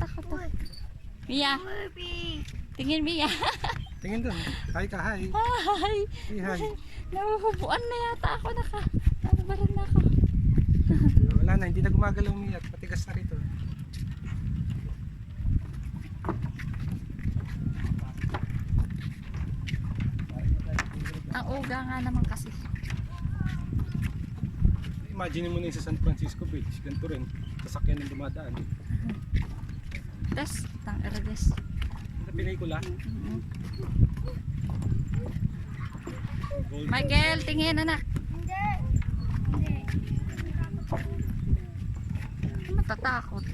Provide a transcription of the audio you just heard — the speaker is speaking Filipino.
takot to. Mia. Tingin Mia. Tingin doon. Hi ka, hi. Hi. Hi. Nahuhubuan na yata ako. Nababaran na ako. Wala na, hindi na gumagalaw umiyak. Patigas na rito. Ang uga nga naman kasi. Imagine mo na yung sa San Francisco Beach. Ganito rin. Sasakyan ng dumadaan. Test. Tang erdes. Sa pelikula. Michael, tingin anak. Hindi. Matatakot.